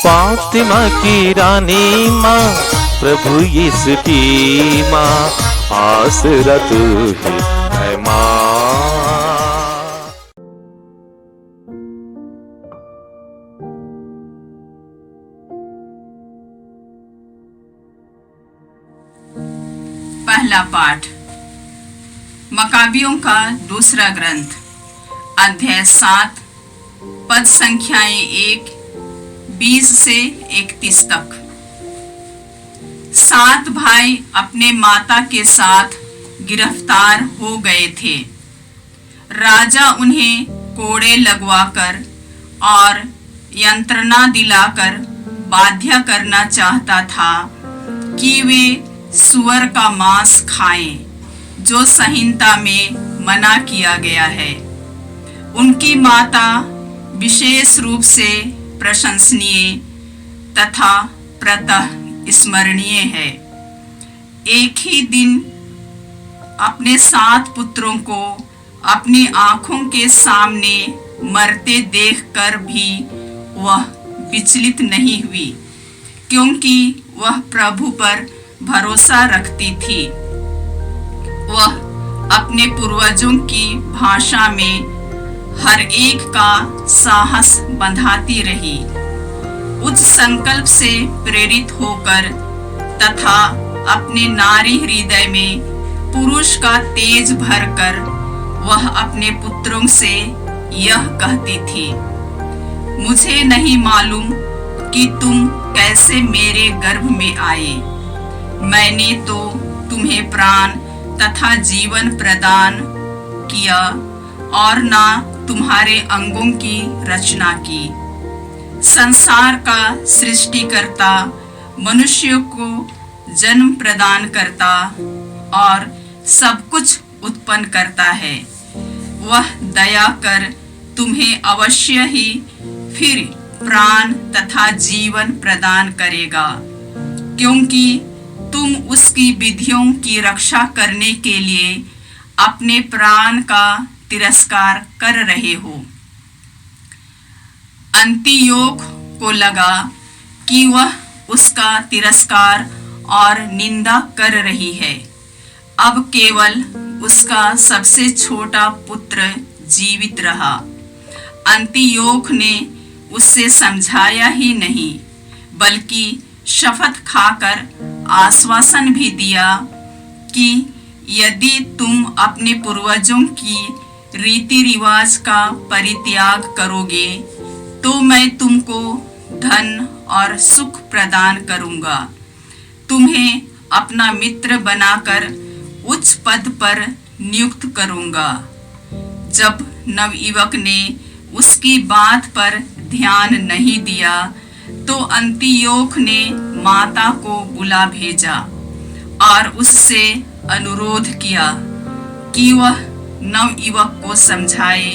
फातिमा की रानी माँ, प्रभु यीशु की माँ, आसरा तू ही है माँ। पहला पाठ मकाबियों का दूसरा ग्रंथ, अध्याय 7, पद संख्याएं 1, 20 से 31 तक। 7 भाई अपने माता के साथ गिरफ्तार हो गए थे। राजा उन्हें कोड़े लगवाकर और यंत्रणा दिलाकर बाध्य करना चाहता था कि वे सूअर का मांस खाएं, जो संहिता में मना किया गया है। उनकी माता विशेष रूप से प्रशंसनीय तथा प्रतः स्मरणीय है। एक ही दिन अपने 7 पुत्रों को अपनी आंखों के सामने मरते देखकर भी वह विचलित नहीं हुई, क्योंकि वह प्रभु पर भरोसा रखती थी। वह अपने पूर्वजों की भाषा में हर एक का साहस बंधाती रही। उच्च संकल्प से प्रेरित होकर तथा अपने नारी हृदय में पुरुष का तेज भरकर वह अपने पुत्रों से यह कहती थी, मुझे नहीं मालूम कि तुम कैसे मेरे गर्भ में आए। मैंने तो तुम्हें प्राण तथा जीवन प्रदान किया और ना तुम्हारे अंगों की रचना की। संसार का सृष्टिकर्ता मनुष्य को जन्म प्रदान करता और सब कुछ उत्पन्न करता है। वह दया कर तुम्हें अवश्य ही फिर प्राण तथा जीवन प्रदान करेगा, क्योंकि तुम उसकी विधियों की रक्षा करने के लिए अपने प्राण का तिरस्कार कर रहे हो। अंतियोख को लगा कि वह उसका तिरस्कार और निंदा कर रही है। अब केवल उसका सबसे छोटा पुत्र जीवित रहा। अंतियोख ने उससे समझाया ही नहीं, बल्कि शपथ खाकर आश्वासन भी दिया कि यदि तुम अपने पूर्वजों की रीति रिवाज का परित्याग करोगे तो मैं तुमको धन और सुख प्रदान करूंगा। तुम्हें अपना मित्र बनाकर उच्च पद पर नियुक्त करूंगा। जब नवयुवक ने उसकी बात पर ध्यान नहीं दिया तो अंतियोख ने माता को बुला भेजा और उससे अनुरोध किया कि वह नवयुवक को समझाए,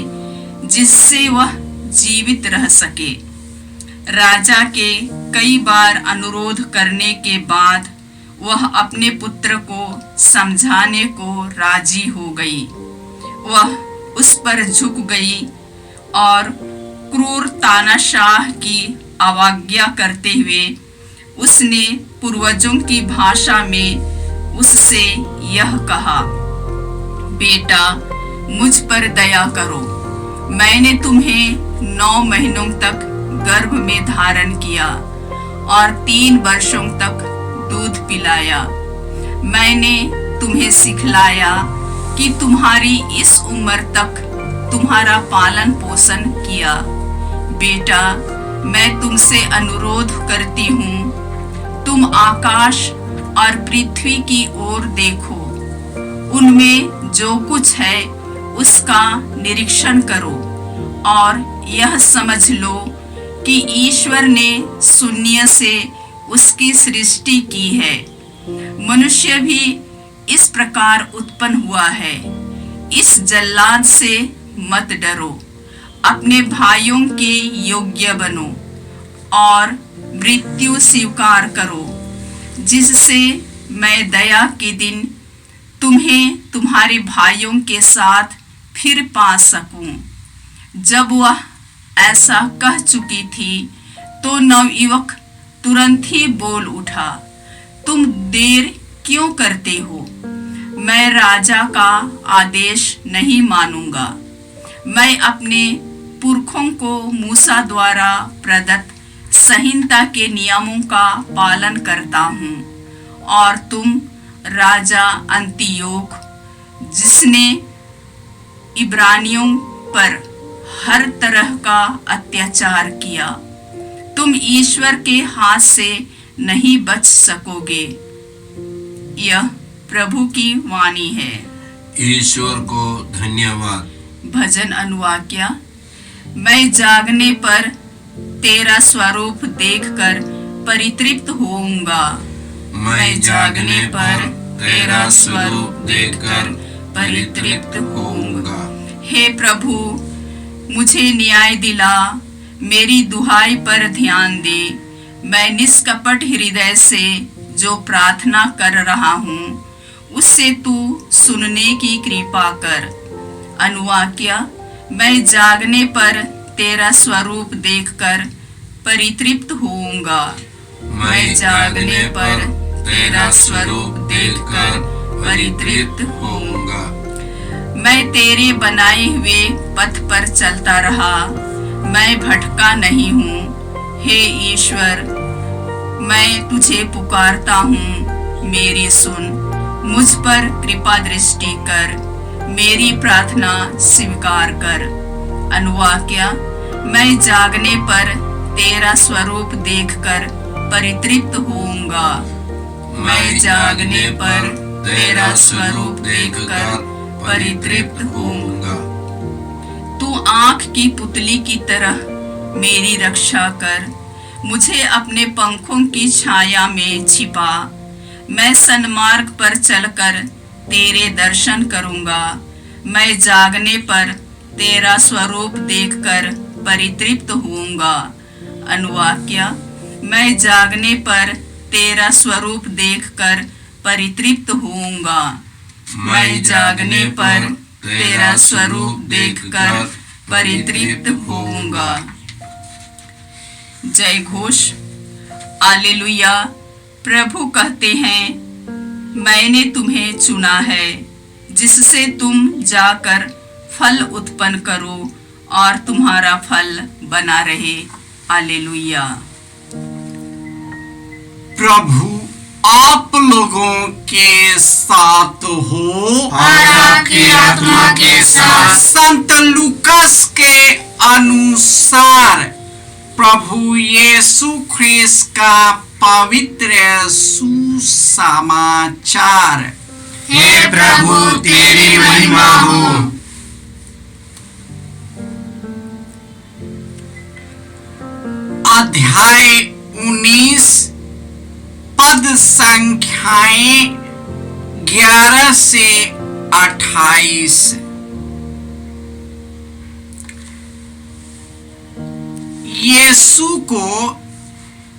जिससे वह जीवित रह सके। राजा के कई बार अनुरोध करने के बाद वह अपने पुत्र को समझाने को राजी हो गई। वह उस पर झुक गई और क्रूर तानाशाह की अवज्ञा करते हुए उसने पूर्वजों की भाषा में उससे यह कहा, बेटा मुझ पर दया करो। मैंने तुम्हें 9 महीनों तक गर्भ में धारण किया और 3 वर्षों तक दूध पिलाया। मैंने तुम्हें सिखलाया कि तुम्हारी इस उम्र तक तुम्हारा पालन पोषण किया। बेटा मैं तुमसे अनुरोध करती हूँ, तुम आकाश और पृथ्वी की ओर देखो। उनमें जो कुछ है उसका निरीक्षण करो और यह समझ लो कि ईश्वर ने शून्य से उसकी सृष्टि की है। मनुष्य भी इस प्रकार उत्पन्न हुआ है। इस जल्लाद से मत डरो, अपने भाइयों के योग्य बनो और मृत्यु स्वीकार करो, जिससे मैं दया के दिन तुम्हें तुम्हारे भाइयों के साथ फिर पा सकूं। जब वह ऐसा कह चुकी थी तो नवयुवक तुरंत ही बोल उठा, तुम देर क्यों करते हो? मैं राजा का आदेश नहीं मानूंगा। मैं अपने पुरखों को मूसा द्वारा प्रदत्त संहिता के नियमों का पालन करता हूँ, और तुम राजा अंतियोक, जिसने इब्रानियों पर हर तरह का अत्याचार किया, तुम ईश्वर के हाथ से नहीं बच सकोगे। यह प्रभु की वाणी है। ईश्वर को धन्यवाद। भजन अनुवाक्या। मैं जागने पर तेरा स्वरूप देखकर परितृप्त होऊंगा। मैं जागने पर तेरा स्वरूप देखकर परितृप्त होऊंगा। हे प्रभु, मुझे न्याय दिला, मेरी दुहाई पर ध्यान दे। मैं निष्कपट हृदय से जो प्रार्थना कर रहा हूँ, उससे तू सुनने की कृपा कर। अनुवाक्या। मैं जागने पर तेरा स्वरूप देखकर परितृप्त होऊंगा। मैं जागने पर तेरा स्वरूप देखकर परितृप्त होऊंगा। मैं तेरे बनाए हुए पथ पर चलता रहा, मैं भटका नहीं हूँ। हे ईश्वर, मैं तुझे पुकारता हूँ, मेरी सुन। मुझ पर कृपा दृष्टि कर, मेरी प्रार्थना स्वीकार कर। अनुवाक्या। मैं जागने पर तेरा स्वरूप देखकर परितृप्त होऊंगा। मैं जागने पर तेरा स्वरूप देखकर परितृप्त होऊंगा। तू आँख की पुतली की तरह मेरी रक्षा कर, मुझे अपने पंखों की छाया में छिपा। मैं सन्मार्ग पर चलकर तेरे दर्शन करूंगा। मैं जागने पर तेरा स्वरूप देखकर परितृप्त होऊंगा। अनुवाक्या। मैं जागने पर तेरा स्वरूप देखकर परितृप्त होऊंगा। मैं जागने पर तेरा स्वरूप देखकर परितृप्त होऊंगा। जय घोष। हालेलुया। प्रभु कहते हैं, मैंने तुम्हें चुना है, जिससे तुम जाकर फल उत्पन्न करो और तुम्हारा फल बना रहे। हालेलुया। प्रभु आप लोगों के साथ हो और आपकी आत्मा के साथ। संत लूकास के अनुसार प्रभु यीशु ख्रिस्त का पवित्र सुसमाचार। हे प्रभु, तेरी महिमा हो। अध्याय 19 पद संख्याएं 11 से 28। यीशु को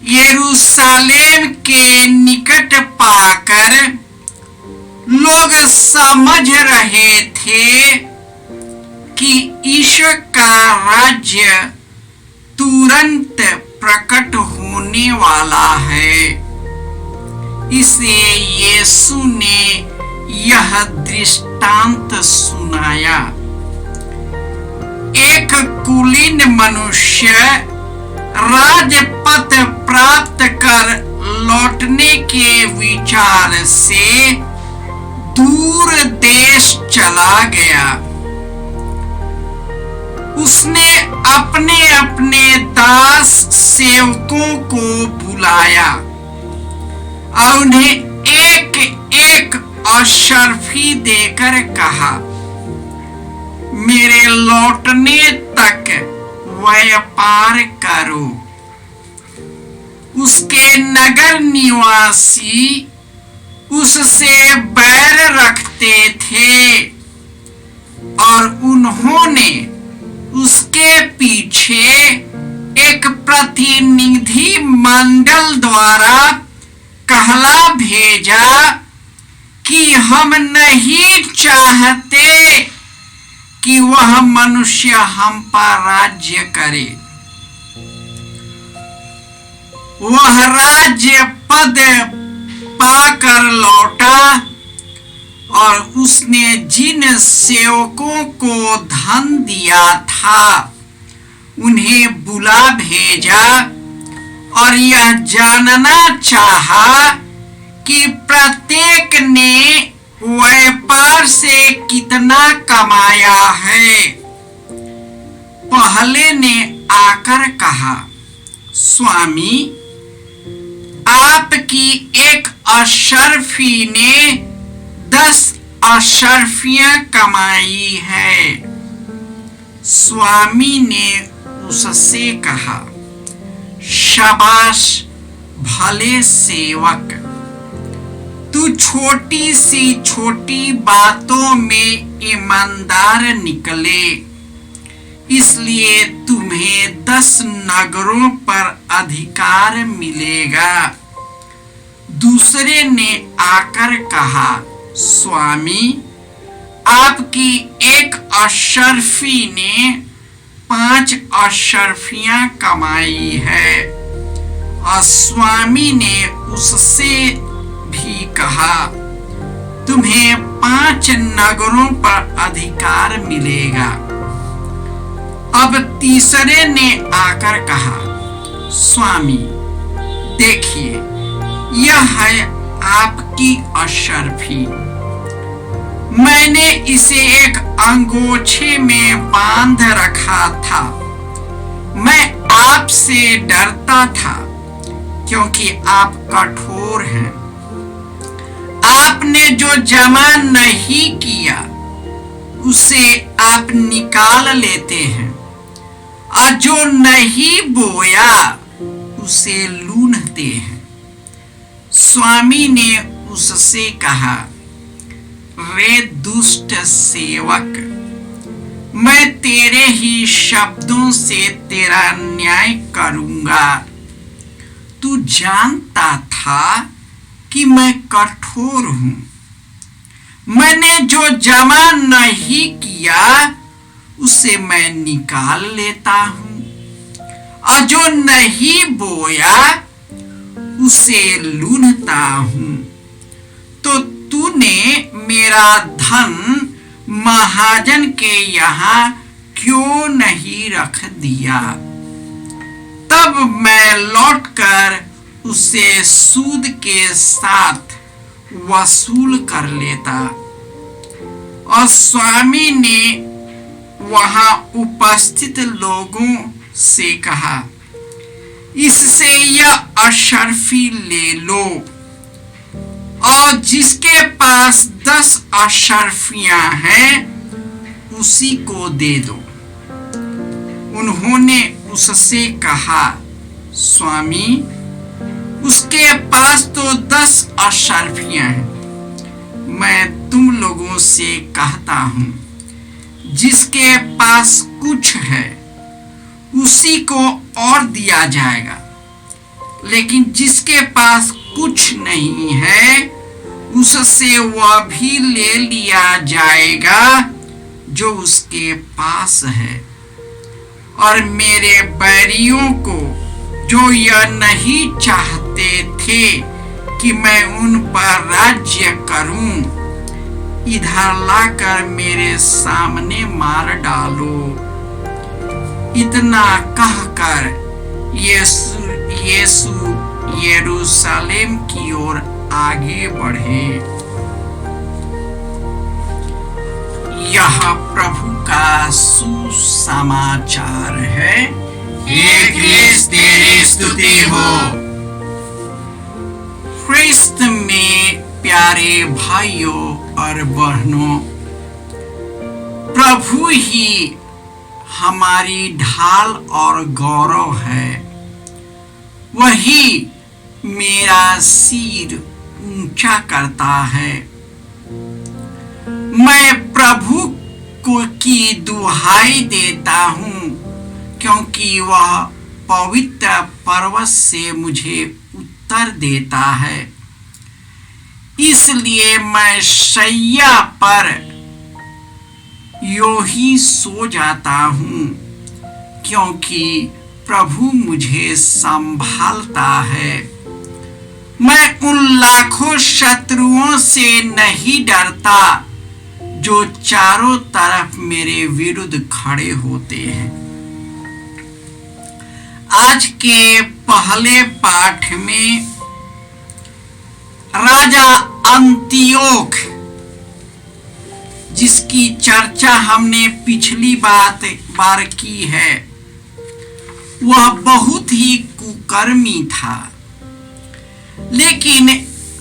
यरूशलेम के निकट पाकर लोग समझ रहे थे कि ईश्वर का राज्य तुरंत प्रकट होने वाला है। इसलिए यीशु ने यह दृष्टांत सुनाया। एक कुलीन मनुष्य राजपद प्राप्त कर लौटने के विचार से दूर देश चला गया। उसने अपने अपने दास सेवकों को बुलाया और उन्हें एक एक अशर्फी देकर कहा, मेरे लौटने तक व्यापार करो। उसके नगर निवासी उससे बैर रखते थे और उन्होंने उसके पीछे एक प्रतिनिधि मंडल द्वारा कहला भेजा कि हम नहीं चाहते कि वह मनुष्य हम पर राज्य करे। वह राज्य पद पाकर लौटा और उसने जिन सेवकों को धन दिया था उन्हें बुला भेजा और यह जानना चाहा कि प्रत्येक ने व्यापार से कितना कमाया है। पहले ने आकर कहा, स्वामी, आपकी एक अशर्फी ने 10 अशर्फियां कमाई है। स्वामी ने उससे कहा, शाबाश भले सेवक, तू छोटी सी छोटी बातों में ईमानदार निकले, इसलिए तुम्हें 10 नगरों पर अधिकार मिलेगा। दूसरे ने आकर कहा, स्वामी, आपकी एक अशर्फी ने 5 अशर्फियां कमाई है। और स्वामी ने उससे भी कहा, तुम्हें 5 नगरों पर अधिकार मिलेगा। अब तीसरे ने आकर कहा, स्वामी, देखिए, यह है आपकी अशर्फी। मैंने इसे एक अंगोछे में बांध रखा था। मैं आपसे डरता था क्योंकि आप कठोर हैं। आपने जो जमा नहीं किया उसे आप निकाल लेते हैं और जो नहीं बोया उसे लूनते हैं। स्वामी ने उससे कहा, रे दुष्ट सेवक, मैं तेरे ही शब्दों से तेरा न्याय करूंगा। तू जानता था कि मैं कठोर हूं। मैंने जो जमा नहीं किया उसे मैं निकाल लेता हूं और जो नहीं बोया उसे लूनता हूं। तो तूने मेरा धन महाजन के यहाँ क्यों नहीं रख दिया? तब मैं लौटकर उसे सूद के साथ वसूल कर लेता। और स्वामी ने वहां उपस्थित लोगों से कहा, इससे यह अशर्फी ले लो और जिसके पास 10 अशर्फियां हैं उसी को दे दो। उन्होंने उससे कहा, स्वामी, उसके पास तो 10 अशर्फियां हैं। मैं तुम लोगों से कहता हूं, जिसके पास कुछ है उसी को और दिया जाएगा, लेकिन जिसके पास कुछ नहीं है उससे वह भी ले लिया जाएगा जो उसके पास है। और मेरे बैरियों को, जो यह नहीं चाहते थे कि मैं उन पर राज्य करूं, इधर लाकर मेरे सामने मार डालो। इतना कहकर यीशु यरूशलेम की ओर आगे बढ़े। यह प्रभु का सुसमाचार है। हे क्रिस्त, तेरी स्तुति हो। क्रिस्त में प्यारे भाइयों और बहनों, प्रभु ही हमारी ढाल और गौरव है। वही मेरा सिर ऊंचा करता है। मैं प्रभु की दुहाई देता हूं क्योंकि वह पवित्र पर्वत से मुझे उत्तर देता है। इसलिए मैं शैया पर यूं ही सो जाता हूं, क्योंकि प्रभु मुझे संभालता है। मैं उन लाखों शत्रुओं से नहीं डरता जो चारों तरफ मेरे विरुद्ध खड़े होते हैं। आज के पहले पाठ में राजा अंतियोख, जिसकी चर्चा हमने पिछली बार की है, वह बहुत ही कुकर्मी था। लेकिन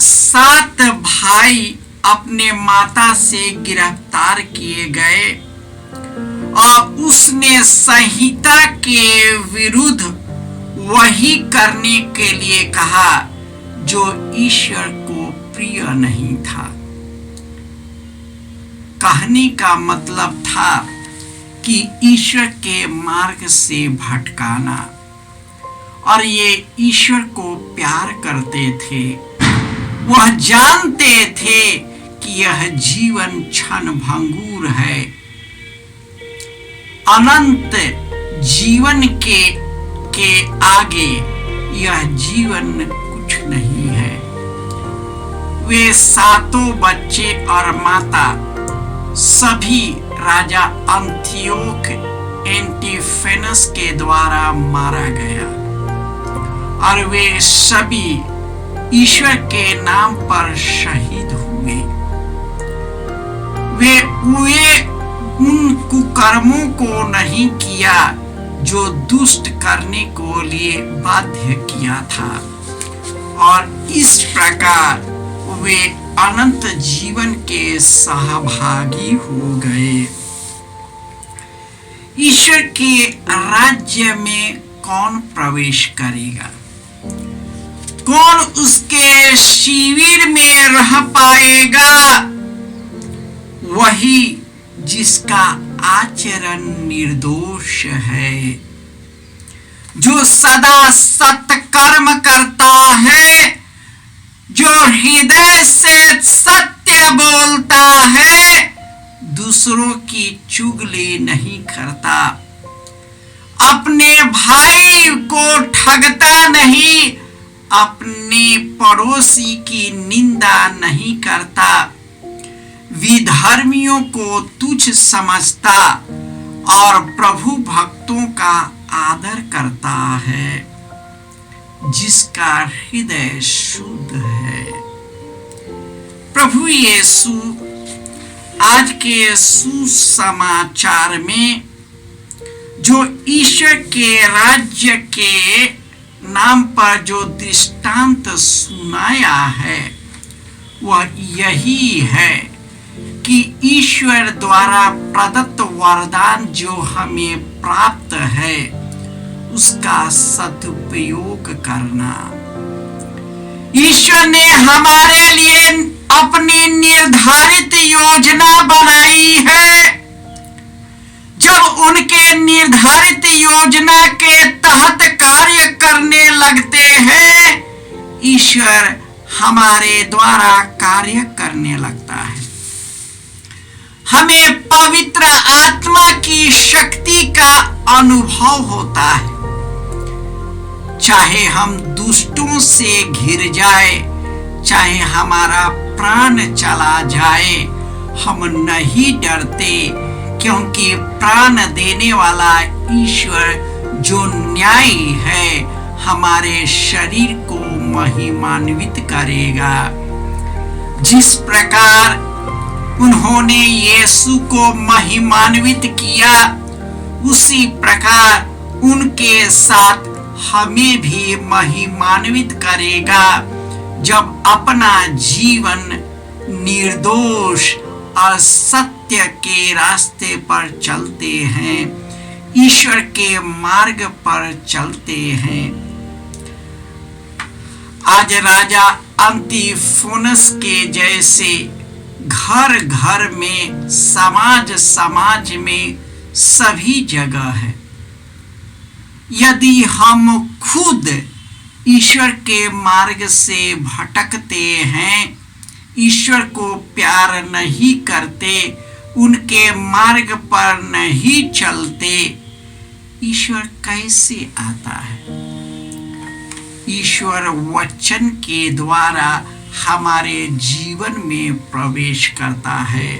7 भाई अपने माता से गिरफ्तार किए गए और उसने संहिता के विरुद्ध वही करने के लिए कहा जो ईश्वर को प्रिय नहीं था। कहने का मतलब था कि ईश्वर के मार्ग से भटकाना, और ये ईश्वर को प्यार करते थे। वह जानते थे कि यह जीवन क्षण भंगुर है, अनंत जीवन के आगे यह जीवन कुछ नहीं है। वे 7 बच्चे और माता सभी राजा अंतियोख एंटीफेनस के द्वारा मारा गया, और वे सभी ईश्वर के नाम पर शहीद हुए। वे उन कुकर्मों को नहीं किया जो दुष्ट करने को लिए बाध्य किया था, और इस प्रकार वे अनंत जीवन के सहभागी हो गए। ईश्वर के राज्य में कौन प्रवेश करेगा? कौन उसके शिविर में रह पाएगा? वही जिसका आचरण निर्दोष है, जो सदा सत्कर्म करता है, जो हृदय से सत्य बोलता है, दूसरों की चुगली नहीं करता, अपने भाई को ठगता नहीं, अपने पड़ोसी की निंदा नहीं करता, विधर्मियों को तुच्छ समझता और प्रभु भक्तों का आदर करता है, जिसका हृदय शुद्ध है। प्रभु यीशु आज के सुसमाचार में जो ईश्वर के राज्य के नाम पर जो दृष्टांत सुनाया है, वह यही है कि ईश्वर द्वारा प्रदत्त वरदान जो हमें प्राप्त है, उसका सदुपयोग करना। ईश्वर ने हमारे लिए अपनी निर्धारित योजना बनाई है। जब उनके निर्धारित योजना के तहत कार्य करने लगते हैं, ईश्वर हमारे द्वारा कार्य करने लगता है। हमें पवित्र आत्मा की शक्ति का अनुभव होता है। चाहे हम दुष्टों से घिर जाए, चाहे हमारा प्राण चला जाए, हम नहीं डरते, क्योंकि प्राण देने वाला ईश्वर जो न्यायी है, हमारे शरीर को महिमान्वित करेगा। जिस प्रकार उन्होंने यीशु को महिमान्वित किया, उसी प्रकार उनके साथ हमें भी महिमान्वित करेगा, जब अपना जीवन निर्दोष और सत्य के रास्ते पर चलते हैं, ईश्वर के मार्ग पर चलते हैं। आज राजा अंतिफोनस के जैसे घर घर में, समाज समाज में, सभी जगह है। यदि हम खुद ईश्वर के मार्ग से भटकते हैं, ईश्वर को प्यार नहीं करते, उनके मार्ग पर नहीं चलते, ईश्वर कैसे आता है? ईश्वर वचन के द्वारा हमारे जीवन में प्रवेश करता है।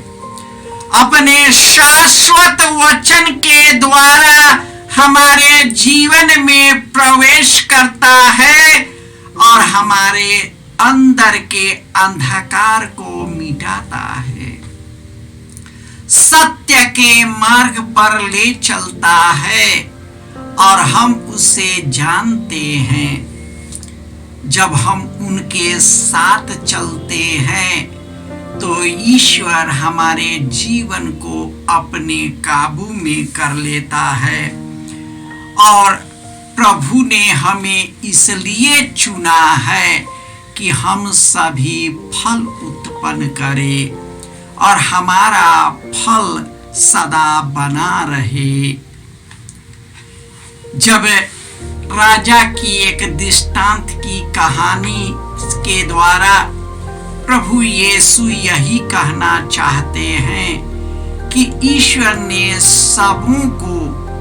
अपने शाश्वत वचन के द्वारा हमारे जीवन में प्रवेश करता है और हमारे अंदर के अंधकार को मिटाता है, सत्य के मार्ग पर ले चलता है और हम उसे जानते हैं। जब हम उनके साथ चलते हैं तो ईश्वर हमारे जीवन को अपने काबू में कर लेता है और प्रभु ने हमें इसलिए चुना है कि हम सभी फल उत्पन्न करें और हमारा फल सदा बना रहे। जब राजा की एक दृष्टांत की कहानी के द्वारा प्रभु यीशु यही कहना चाहते हैं कि ईश्वर ने सबों को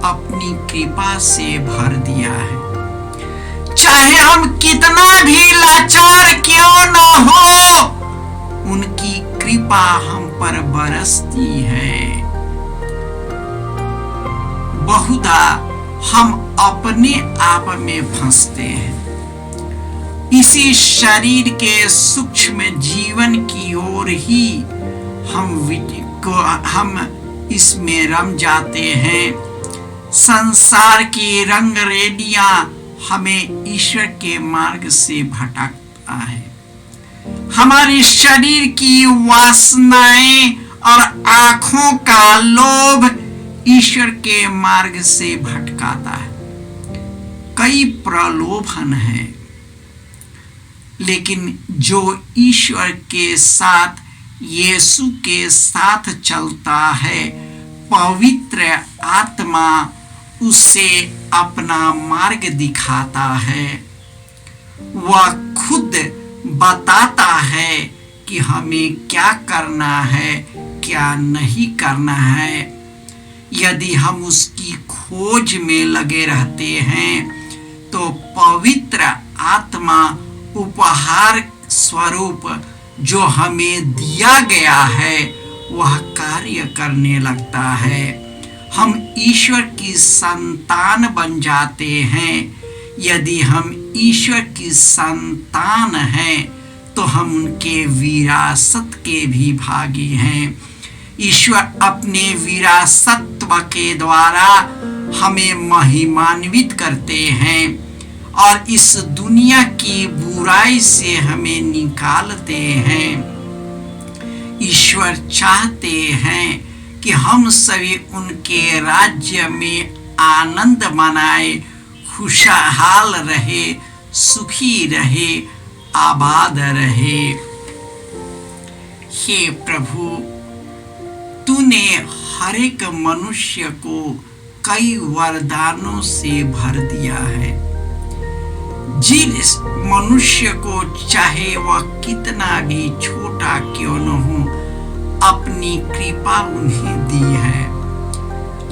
अपनी कृपा से भर दिया है। चाहे हम कितना भी लाचार क्यों न हो, उनकी कृपा हम पर बरसती है। बहुधा हम अपने आप में फंसते हैं, इसी शरीर के सूक्ष्म जीवन की ओर ही हम इसमें रम जाते हैं। संसार की रंग रेडियां हमें ईश्वर के मार्ग से भटकता है। हमारी शरीर की वासनाएं और आंखों का लोभ ईश्वर के मार्ग से भटकाता है। कई प्रलोभन है, लेकिन जो ईश्वर के साथ, यीशु के साथ चलता है, पवित्र आत्मा उसे अपना मार्ग दिखाता है। वह खुद बताता है कि हमें क्या करना है, क्या नहीं करना है। यदि हम उसकी खोज में लगे रहते हैं तो पवित्र आत्मा उपहार स्वरूप जो हमें दिया गया है वह कार्य करने लगता है। हम ईश्वर की संतान बन जाते हैं। यदि हम ईश्वर की संतान हैं तो हम उनके विरासत के भी भागी हैं। ईश्वर अपने विरासत्व के द्वारा हमें महिमान्वित करते हैं और इस दुनिया की बुराई से हमें निकालते हैं। ईश्वर चाहते हैं कि हम सभी उनके राज्य में आनंद मनाए, खुशहाल रहे, सुखी रहे, आबाद रहे। हे प्रभु, तूने हर एक मनुष्य को कई वरदानों से भर दिया है। जिस मनुष्य को चाहे वह कितना भी छोटा क्यों न हो, अपनी कृपा उन्हें दी है,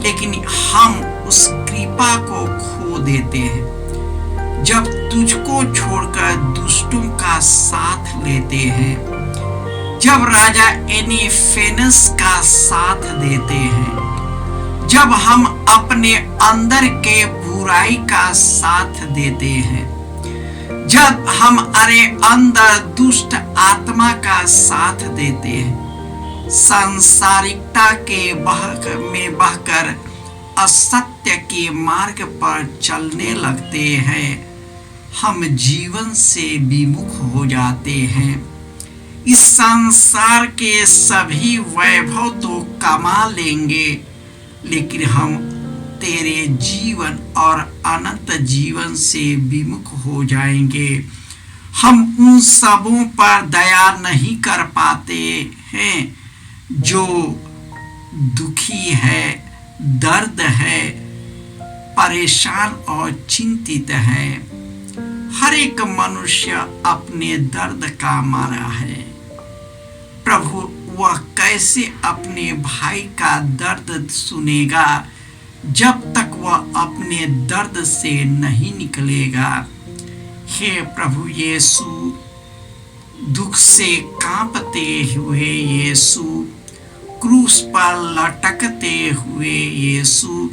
लेकिन हम उस कृपा को खो देते हैं जब तुझको छोड़कर दुष्टों का साथ लेते हैं, जब राजा एनीफेनस का साथ देते हैं, जब हम अपने अंदर के बुराई का साथ देते हैं, जब हम अरे अंदर दुष्ट आत्मा का साथ देते हैं, सांसारिकता के में बहकर असत्य के मार्ग पर चलने लगते हैं, हम जीवन से विमुख हो जाते हैं। इस संसार के सभी वैभव तो कमा लेंगे, लेकिन हम तेरे जीवन और अनंत जीवन से विमुख हो जाएंगे। हम उन सबों पर दया नहीं कर पाते हैं जो दुखी है, दर्द है, परेशान और चिंतित है। हर एक मनुष्य अपने दर्द का मारा है। प्रभु, वह कैसे अपने भाई का दर्द सुनेगा जब तक वह अपने दर्द से नहीं निकलेगा। हे प्रभु यीशु, दुख से कांपते हुए यीशु, क्रूस पर लटकते हुए यीशु,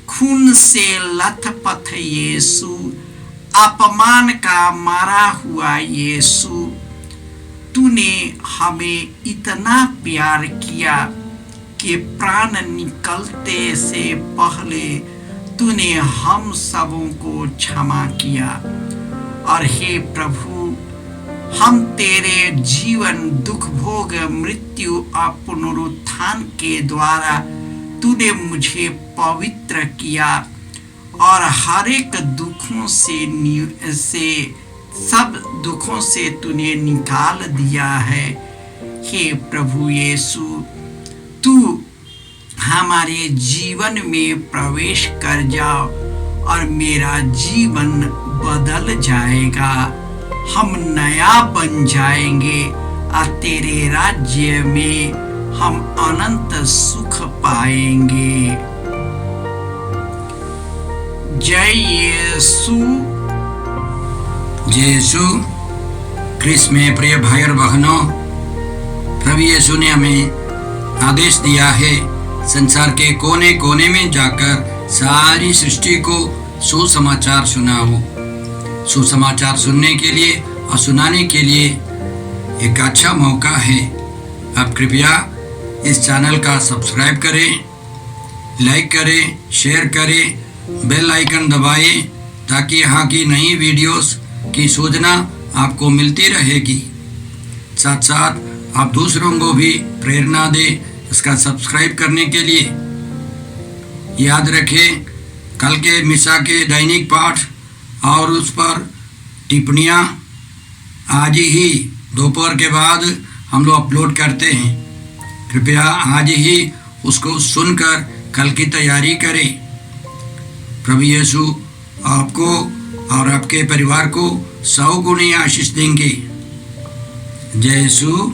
खून से लथपथ यीशु, अपमान का मारा हुआ यीशु, तूने हमें इतना प्यार किया कि प्राण निकलते से पहले तूने हम सबों को क्षमा किया। और हे प्रभु, हम तेरे जीवन, दुख भोग, मृत्यु और पुनरुत्थान के द्वारा तूने मुझे पवित्र किया और हर एक दुखों से सब दुखों से तूने निकाल दिया है। हे प्रभु यीशु, तू हमारे जीवन में प्रवेश कर जाओ और मेरा जीवन बदल जाएगा। हम नया बन जाएंगे और तेरे राज्य में हम अनंत सुख पाएंगे। जय यीशु। जय यीशु क्रिस्त में प्रिय भाई और बहनों, प्रभु यीशु ने हमें आदेश दिया है संसार के कोने कोने में जाकर सारी सृष्टि को सुसमाचार सुनाओ। सुसमाचार सुनने के लिए और सुनाने के लिए एक अच्छा मौका है। आप कृपया इस चैनल का सब्सक्राइब करें, लाइक करें, शेयर करें, बेल आइकन दबाएं ताकि यहाँ की नई वीडियोस की सूचना आपको मिलती रहेगी। साथ साथ आप दूसरों को भी प्रेरणा दें इसका सब्सक्राइब करने के लिए। याद रखें, कल के मिसा के दैनिक पाठ और उस पर टिप्पणियाँ आज ही दोपहर के बाद हम लोग अपलोड करते हैं। कृपया आज ही उसको सुनकर कल की तैयारी करें। प्रभु यीशु आपको और आपके परिवार को 100 गुनी आशीष देंगे। जय यीशु।